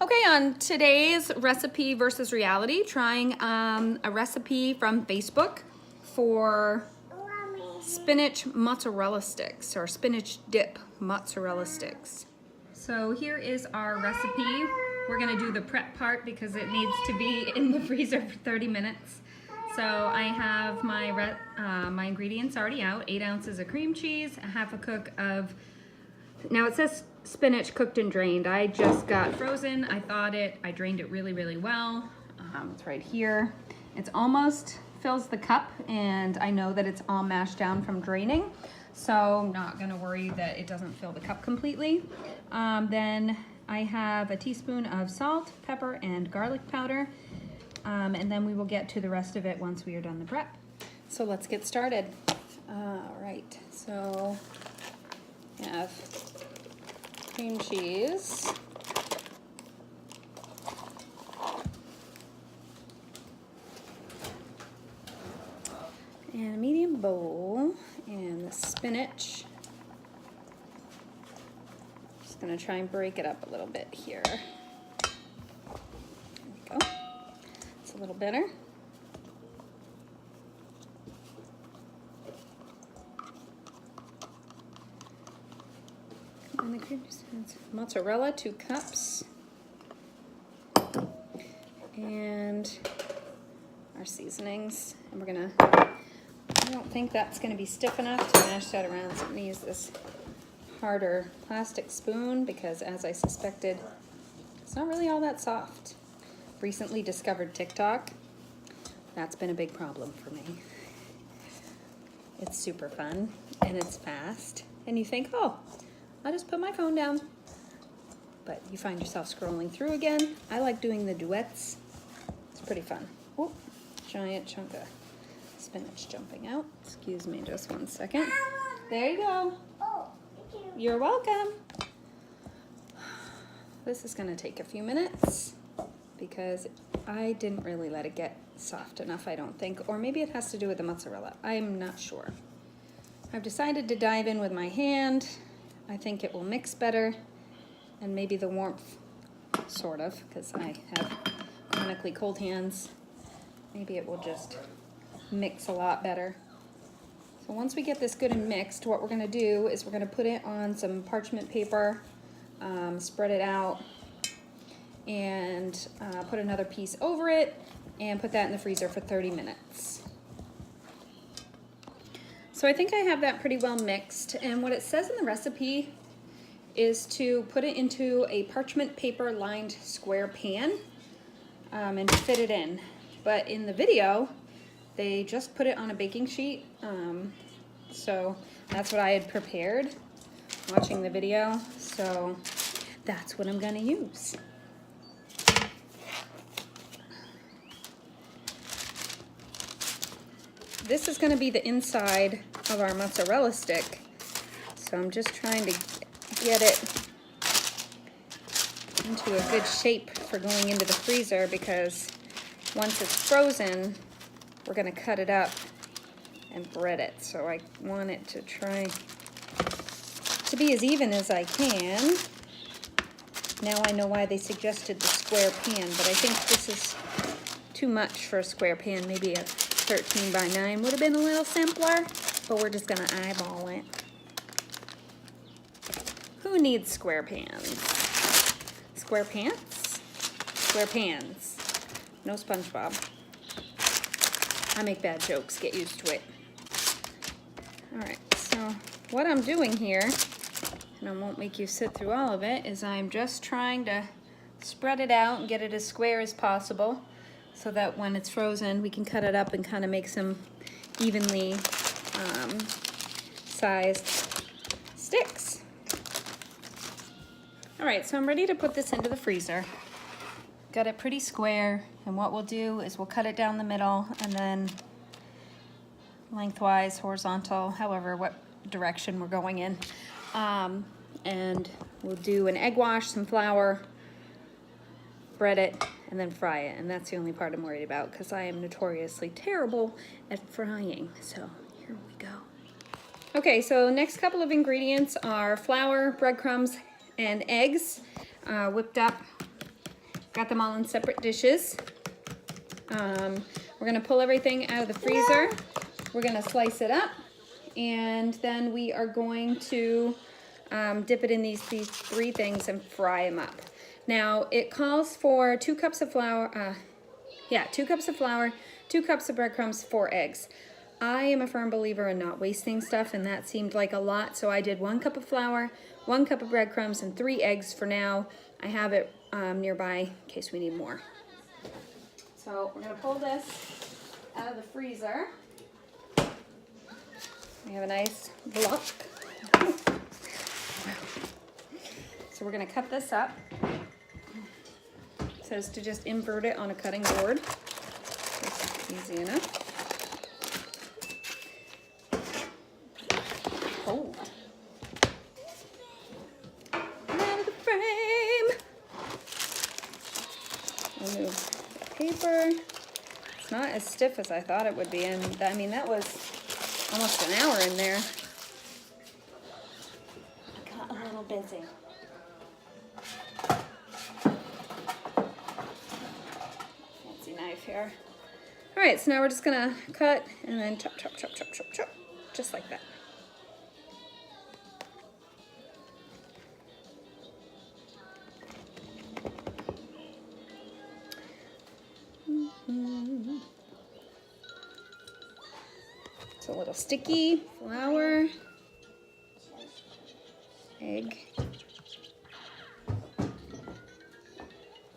Okay, on today's recipe versus reality, trying a recipe from Facebook for spinach mozzarella sticks or spinach dip mozzarella sticks. So here is our recipe. We're gonna do the prep part because it needs to be in the freezer for 30 minutes. So I have my my ingredients already out: 8 ounces of cream cheese, a half a cook of, now it says spinach cooked and drained. I just got frozen. I drained it really, really well. It's right here. It's almost fills the cup, and I know that it's all mashed down from draining, so I'm not gonna worry that it doesn't fill the cup completely. Then I have a teaspoon of salt, pepper, and garlic powder, and then we will get to the rest of it once we are done the prep. So let's get started. All right, so we have cream cheese, and a medium bowl, and the spinach. Just gonna try and break it up a little bit here. There we go. It's a little better. And the cream cheese, mozzarella, 2 cups, and our seasonings. And we're gonna, I don't think that's gonna be stiff enough to mash that around, so I'm gonna use this harder plastic spoon because, as I suspected, it's not really all that soft. Recently discovered TikTok. That's been a big problem for me. It's super fun and it's fast, and you think, oh, I'll just put my phone down. But you find yourself scrolling through again. I like doing the duets. It's pretty fun. Oh, giant chunk of spinach jumping out. Excuse me just one second. There you go. Oh, thank you. You're welcome. This is gonna take a few minutes because I didn't really let it get soft enough, I don't think. Or maybe it has to do with the mozzarella. I'm not sure. I've decided to dive in with my hand. I think it will mix better, and maybe the warmth, sort of, because I have chronically cold hands. Maybe it will just mix a lot better. So once we get this good and mixed, what we're gonna do is we're gonna put it on some parchment paper, spread it out, and put another piece over it, and put that in the freezer for 30 minutes. So I think I have that pretty well mixed, and what it says in the recipe is to put it into a parchment paper lined square pan and fit it in. But in the video, they just put it on a baking sheet, so that's what I had prepared watching the video, so that's what I'm gonna use. This is gonna be the inside of our mozzarella stick, so I'm just trying to get it into a good shape for going into the freezer, because once it's frozen, we're gonna cut it up and bread it. So I want it to try to be as even as I can. Now I know why they suggested the square pan, but I think this is too much for a square pan. Maybe a 13 by 9 would have been a little simpler, but we're just gonna eyeball it. Who needs square pans? Square pants? Square pans. No SpongeBob. I make bad jokes, get used to it. All right, so what I'm doing here, and I won't make you sit through all of it, is I'm just trying to spread it out and get it as square as possible, so that when it's frozen, we can cut it up and kind of make some evenly sized sticks. All right, so I'm ready to put this into the freezer. Got it pretty square, and what we'll do is we'll cut it down the middle, and then lengthwise, horizontal, however, what direction we're going in. And we'll do an egg wash, some flour, bread it, and then fry it. And that's the only part I'm worried about, because I am notoriously terrible at frying. So here we go. Okay, so next couple of ingredients are flour, breadcrumbs, and eggs whipped up. Got them all in separate dishes. We're gonna pull everything out of the freezer. We're gonna slice it up, and then we are going to dip it in these three things and fry them up. Now it calls for 2 cups of flour, 2 cups of flour, 2 cups of breadcrumbs, 4 eggs. I am a firm believer in not wasting stuff, and that seemed like a lot, so I did 1 cup of flour, 1 cup of breadcrumbs, and 3 eggs for now. I have it nearby in case we need more. So we're gonna pull this out of the freezer. We have a nice block. So we're gonna cut this up. It says to just invert it on a cutting board. That's easy enough. Cold. Out of the frame. Remove the paper. It's not as stiff as I thought it would be, and I mean that was almost an hour in there. I got a little busy. Fancy knife here. All right, so now we're just gonna cut and then chop, chop, chop, chop, chop, chop, just like that. It's a little sticky. Flour, egg,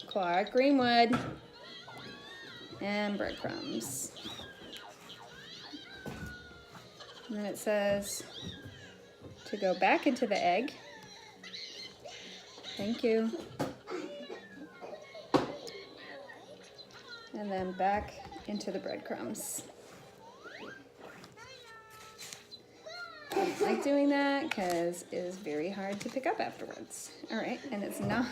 Clark Greenwood, and breadcrumbs. And then it says to go back into the egg. Thank you. And then back into the breadcrumbs. I don't like doing that because it is very hard to pick up afterwards. All right, and it's not.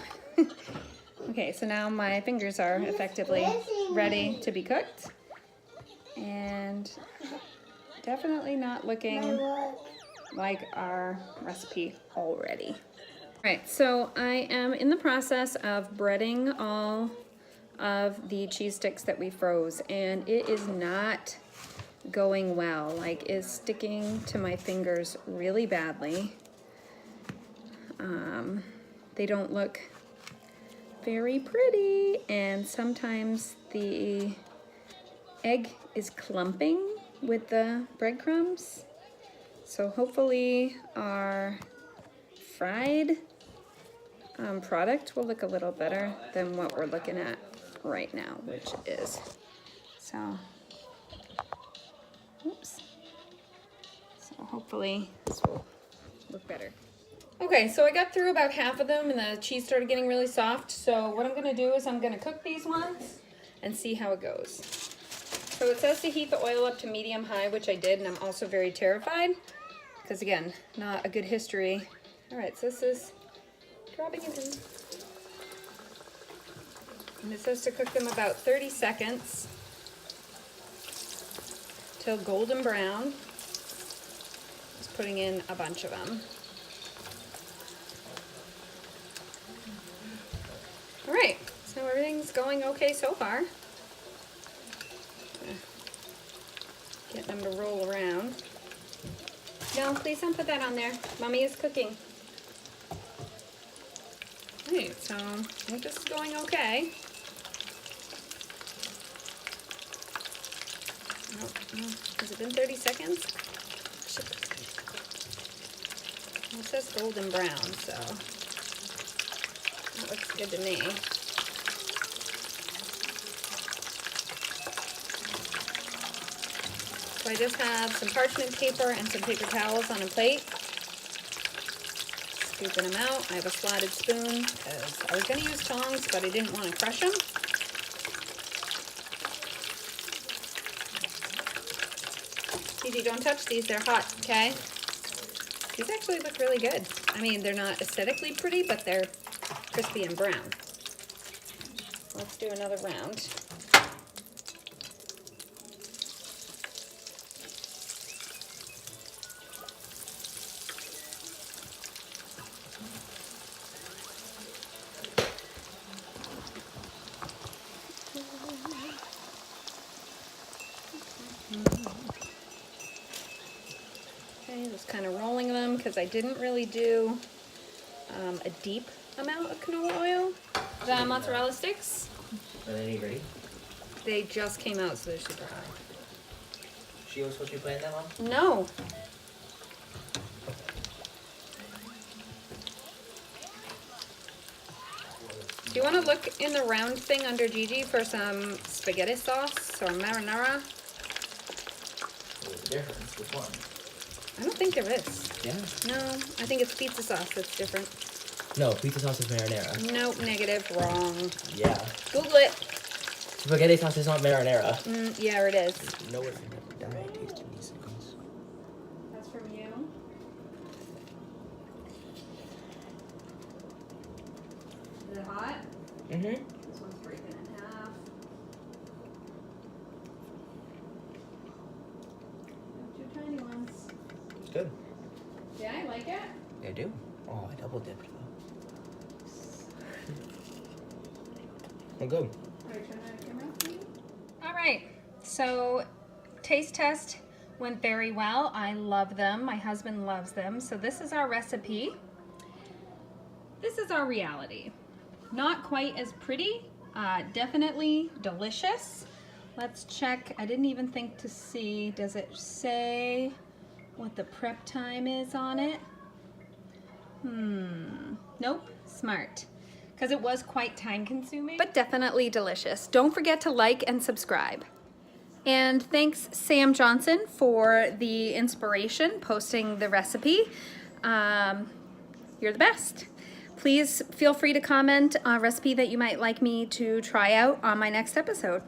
Okay, so now my fingers are effectively ready to be cooked. And definitely not looking like our recipe already. All right, so I am in the process of breading all of the cheese sticks that we froze, and it is not going well. Like, it's sticking to my fingers really badly. They don't look very pretty, and sometimes the egg is clumping with the breadcrumbs. So hopefully our fried product will look a little better than what we're looking at right now, which is, so, oops. So hopefully this will look better. Okay, so I got through about half of them and the cheese started getting really soft. So what I'm gonna do is I'm gonna cook these ones and see how it goes. So it says to heat the oil up to medium high, which I did, and I'm also very terrified because, again, not a good history. All right, so this is dropping it in. And it says to cook them about 30 seconds till golden brown. Just putting in a bunch of them. All right, so everything's going okay so far. Get them to roll around. No, please don't put that on there. Mommy is cooking. Alright, so I think this is going okay. Oh, no. Has it been 30 seconds? Well, it says golden brown, so that looks good to me. So I just have some parchment paper and some paper towels on a plate. Scooping them out. I have a slotted spoon because I was going to use tongs, but I didn't want to crush them. Gigi, don't touch these. They're hot, okay? These actually look really good. I mean, they're not aesthetically pretty, but they're crispy and brown. Let's do another round. because I didn't really do a deep amount of canola oil. The mozzarella sticks. Are they ready? They just came out, so they're super hot. She was supposed to be playing that one? No. Do you want to look in the round thing under Gigi for some spaghetti sauce or marinara? What's the difference? Which one? I don't think there is. Yeah. No, I think it's pizza sauce that's different. No, pizza sauce is marinara. Nope, negative, wrong. Yeah. Google it. Spaghetti sauce is not marinara. Yeah, it is. No, it's not. Die tasting these things. That's from you. Is it hot? Mm-hmm. This one's breaking in half. Two tiny ones. It's good. Yeah, I like it. Yeah, I do. Oh, I double dipped though. Oh, good. All right, so taste test went very well. I love them. My husband loves them. So this is our recipe. This is our reality. Not quite as pretty, definitely delicious. Let's check. I didn't even think to see, does it say what the prep time is on it? Nope, smart. Because it was quite time consuming. But definitely delicious. Don't forget to like and subscribe. And thanks Sam Johnson for the inspiration, posting the recipe. You're the best. Please feel free to comment a recipe that you might like me to try out on my next episode.